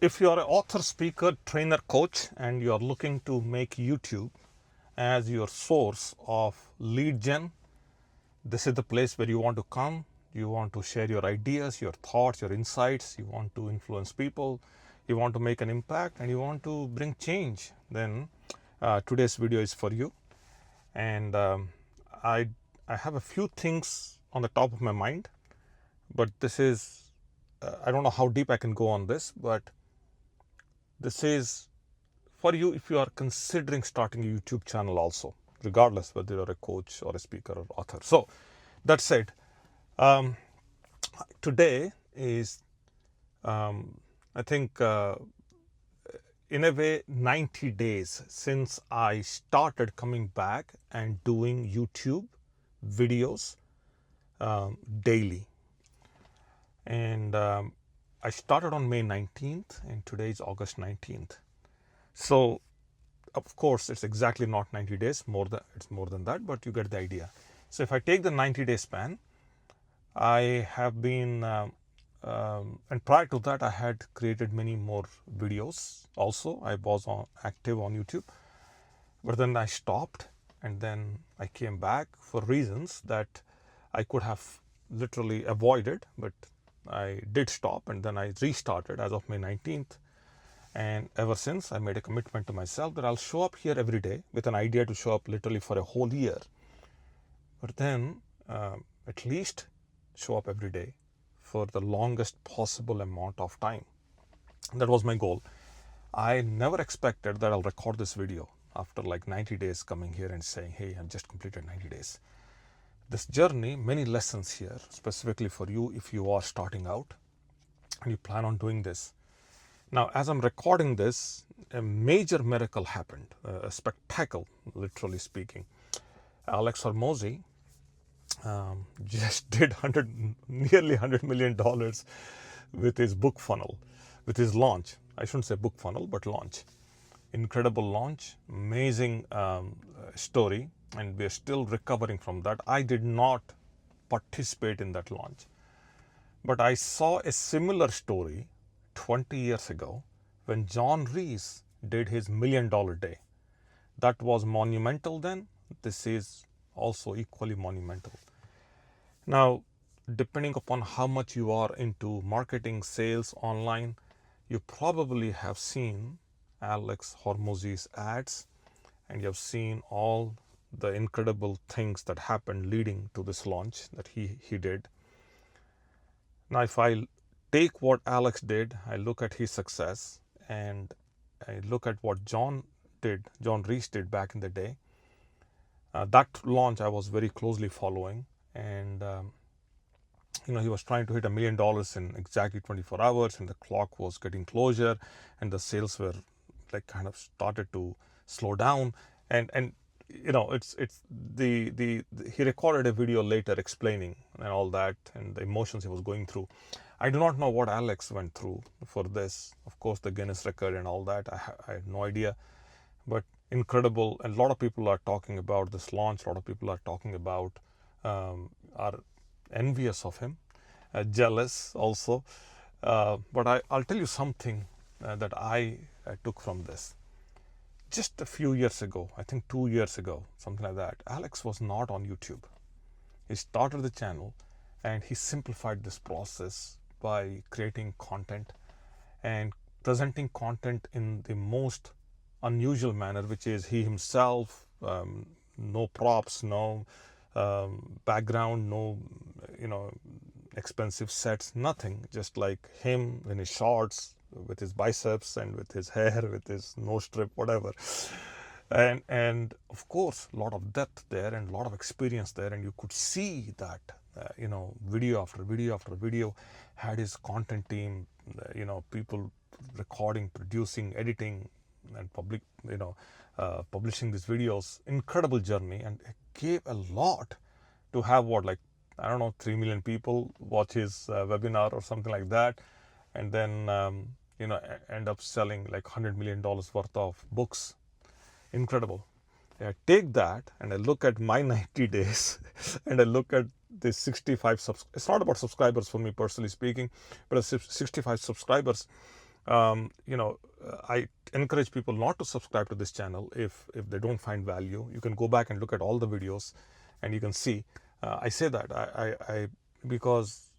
If you are an author, speaker, trainer, coach, and you are looking to make YouTube as your source of lead gen, this is the place where you want to come. You want to share your ideas, your thoughts, your insights. You want to influence people. You want to make an impact, and you want to bring change. Then today's video is for you. And I have a few things on the top of my mind, but this is I don't know how deep I can go on this, but this is for you if you are considering starting a YouTube channel also, regardless whether you're a coach or a speaker or author. So that said, today is I think in a way 90 days since I started coming back and doing YouTube videos daily. And I started on May 19th and today is August 19th. So of course it's exactly not 90 days, it's more than that, but you get the idea. So if I take the 90-day span, I have been and prior to that I had created many more videos also. I was active on YouTube, but then I stopped and then I came back for reasons that I could have literally avoided, but I did stop and then I restarted as of May 19th. And ever since I made a commitment to myself that I'll show up here every day with an idea to show up literally for a whole year. But then at least show up every day for the longest possible amount of time. That was my goal. I never expected that I'll record this video after like 90 days coming here and saying, hey, I've just completed 90 days. This journey, many lessons here, specifically for you if you are starting out and you plan on doing this. Now, as I'm recording this, a major miracle happened, a spectacle, literally speaking. Alex Hormozi just did nearly $100 million with his book funnel, with his launch. I shouldn't say book funnel, but launch. Incredible launch, amazing story, and we're still recovering from that. I did not participate in that launch, but I saw a similar story 20 years ago when John Reese did his $1 million day. That was monumental then. This is also equally monumental. Now, depending upon how much you are into marketing, sales, online, you probably have seen Alex Hormozi's ads and you have seen all the incredible things that happened leading to this launch that he did. Now, if I take what Alex did, I look at his success and I look at what John Reese did back in the day. That launch I was very closely following, and he was trying to hit $1 million in exactly 24 hours, and the clock was getting closer, and the sales were like kind of started to slow down, and it's he recorded a video later explaining and all that and the emotions he was going through. I do not know what Alex went through for this. Of course, the Guinness record and all that, I have no idea, but incredible. And a lot of people are talking about this launch. A lot of people are talking about, are envious of him, jealous also. But I'll tell you something that I took from this. Just a few years ago, I think 2 years ago, something like that, Alex was not on YouTube. He started the channel and he simplified this process by creating content and presenting content in the most unusual manner, which is he himself, no props, no background, no expensive sets, nothing, just like him in his shorts with his biceps and with his hair, with his nose strip, whatever. And of course, a lot of depth there and a lot of experience there, and you could see that video after video after video had his content team, people recording, producing, editing, and publishing these videos. Incredible journey, and it gave a lot to have 3 million people watch his webinar or something like that, and then end up selling like $100 million worth of books. Incredible. I take that and I look at my 90 days and I look at the 65 it's not about subscribers for me personally speaking, but 65 subscribers, I encourage people not to subscribe to this channel if they don't find value. You can go back and look at all the videos, and you can see. I say that I because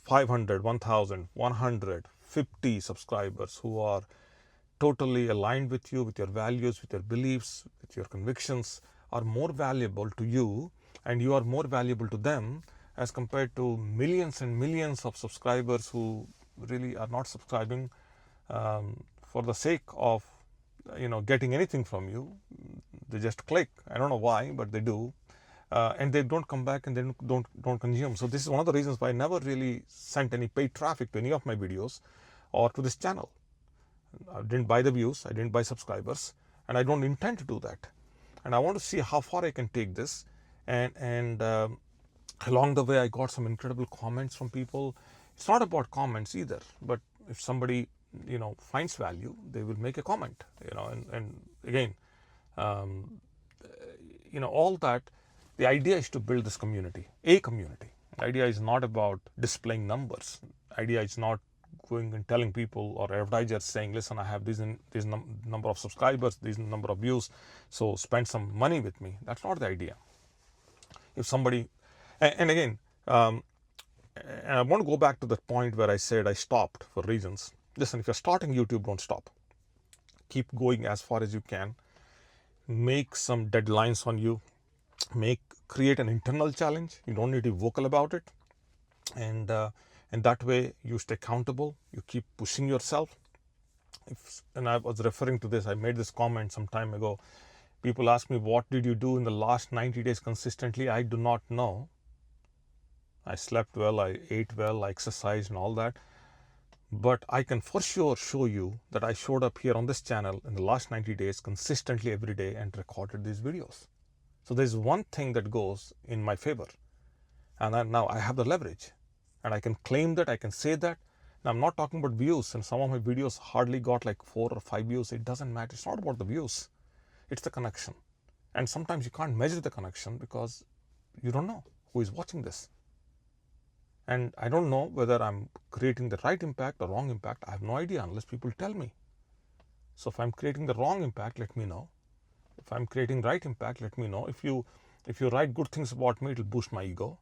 500, 1,000, 150 subscribers who are totally aligned with you, with your values, with your beliefs, with your convictions, are more valuable to you, and you are more valuable to them, as compared to millions and millions of subscribers who really are not subscribing for the sake of getting anything from you. They just click. I don't know why, but they do. And they don't come back and they don't consume. So this is one of the reasons why I never really sent any paid traffic to any of my videos or to this channel. I didn't buy the views, I didn't buy subscribers, and I don't intend to do that. And I want to see how far I can take this. And along the way, I got some incredible comments from people. It's not about comments either, but if somebody finds value, they will make a comment. And again, all that. The idea is to build this community, a community. The idea is not about displaying numbers. The idea is not going and telling people or advertisers saying, listen, I have this number of subscribers, this number of views, so spend some money with me. That's not the idea. If somebody, and again, and I want to go back to the point where I said I stopped for reasons. Listen, if you're starting YouTube, don't stop. Keep going as far as you can. Make some deadlines on you. Create an internal challenge. You don't need to be vocal about it, and that way you stay accountable. You keep pushing yourself. And I was referring to this. I made this comment some time ago. People ask me, what did you do in the last 90 days consistently? I do not know. I slept well, I ate well, I exercised and all that. But I can for sure show you that I showed up here on this channel in the last 90 days consistently every day and recorded these videos. So there's one thing that goes in my favor, and now I have the leverage, and I can claim that, I can say that. Now I'm not talking about views, and some of my videos hardly got like 4 or 5 views. It doesn't matter. It's not about the views. It's the connection. And sometimes you can't measure the connection because you don't know who is watching this. And I don't know whether I'm creating the right impact or wrong impact. I have no idea unless people tell me. So if I'm creating the wrong impact, let me know. If I'm creating right impact, let me know. If you write good things about me, it'll boost my ego.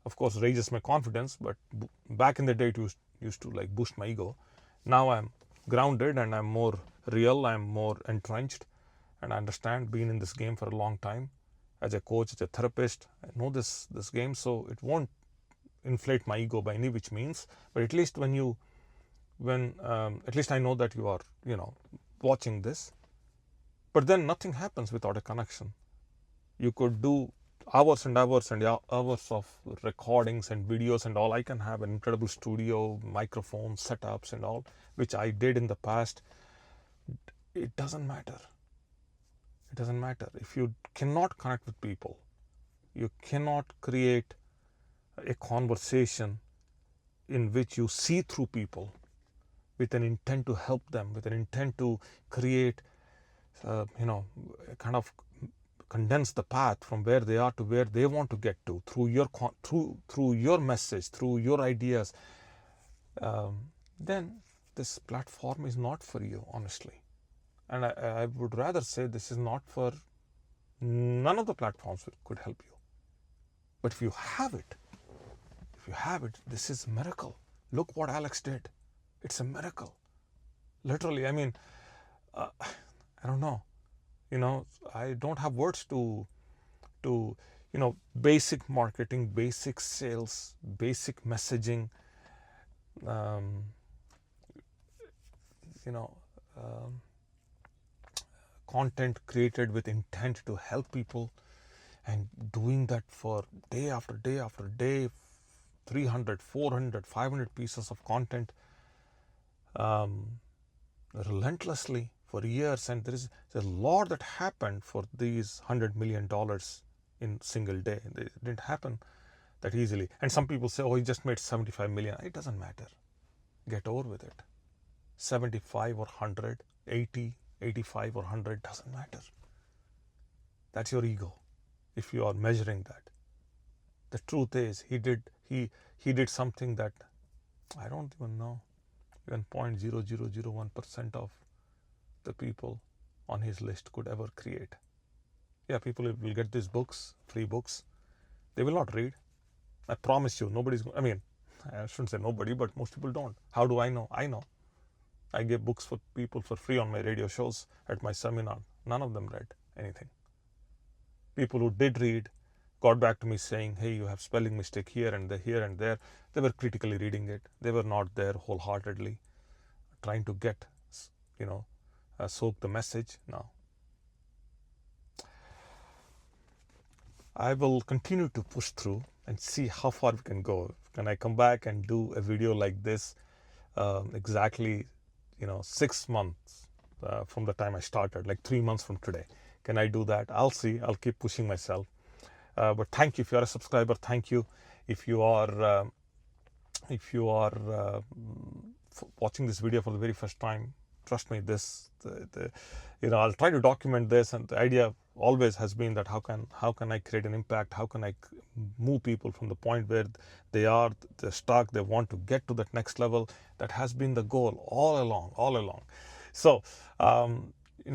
Of course, raises my confidence, but back in the day, it used to like boost my ego. Now I'm grounded and I'm more real. I'm more entrenched, and I understand being in this game for a long time. As a coach, as a therapist, I know this game, so it won't inflate my ego by any which means. But at least at least I know that you are watching this. But then nothing happens without a connection. You could do hours and hours and hours of recordings and videos and all. I can have an incredible studio, microphone, setups and all, which I did in the past. It doesn't matter. It doesn't matter. If you cannot connect with people, you cannot create a conversation in which you see through people with an intent to help them, with an intent to create kind of condense the path from where they are to where they want to get to through your message, through your ideas, then this platform is not for you, honestly. And I would rather say this is not for none of the platforms that could help you. But if you have it, this is a miracle. Look what Alex did. It's a miracle. Literally, I mean, I don't know. I don't have words to basic marketing, basic sales, basic messaging, content created with intent to help people, and doing that for day after day after day, 300, 400, 500 pieces of content relentlessly for years. And there's a lot that happened for these $100 million in single day. It didn't happen that easily. And some people say, oh, he just made 75 million. It doesn't matter. Get over with it. 75 or 100, 80, 85 or 100 doesn't matter. That's your ego if you are measuring that. The truth is he did something that I don't even know. even 0.0001% of the people on his list could ever create. Yeah, people will get these books, free books. They will not read. I promise you, nobody's, I mean, I shouldn't say nobody, but most people don't. How do I know? I know. I gave books for people for free on my radio shows, at my seminar. None of them read anything. People who did read got back to me saying, hey, you have spelling mistake here and there. They were critically reading it. They were not there wholeheartedly trying to get, soak the message. No. I will continue to push through and see how far we can go. Can I come back and do a video like this exactly 6 months from the time I started, like 3 months from today? Can I do that? I'll see. I'll keep pushing myself. But thank you. If you are a subscriber, thank you. If you are watching this video for the very first time, trust me, I'll try to document this, and the idea always has been that how can I create an impact? How can I move people from the point where they're stuck, they want to get to that next level? That has been the goal all along. So,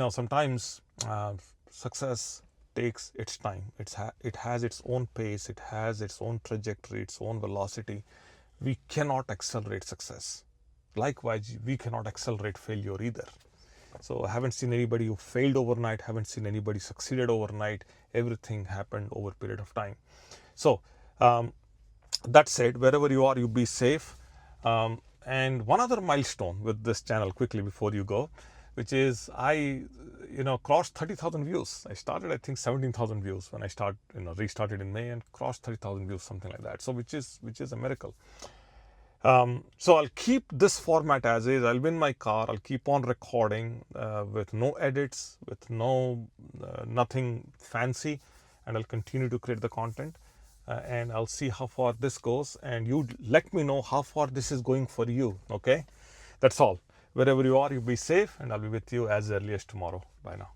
sometimes success takes its time. It has its own pace. It has its own trajectory, its own velocity. We cannot accelerate success. Likewise, we cannot accelerate failure either. So I haven't seen anybody who failed overnight, haven't seen anybody succeeded overnight. Everything happened over a period of time. So that said, wherever you are, you be safe. And one other milestone with this channel quickly before you go, which is I crossed 30,000 views. I started, I think, 17,000 views when I restarted in May, and crossed 30,000 views, something like that. So which is a miracle. So I'll keep this format as is. I'll be in my car. I'll keep on recording with no edits, with nothing fancy, and I'll continue to create the content. And I'll see how far this goes, and you let me know how far this is going for you. Okay, that's all. Wherever you are, you be safe, and I'll be with you as early as tomorrow. Bye now.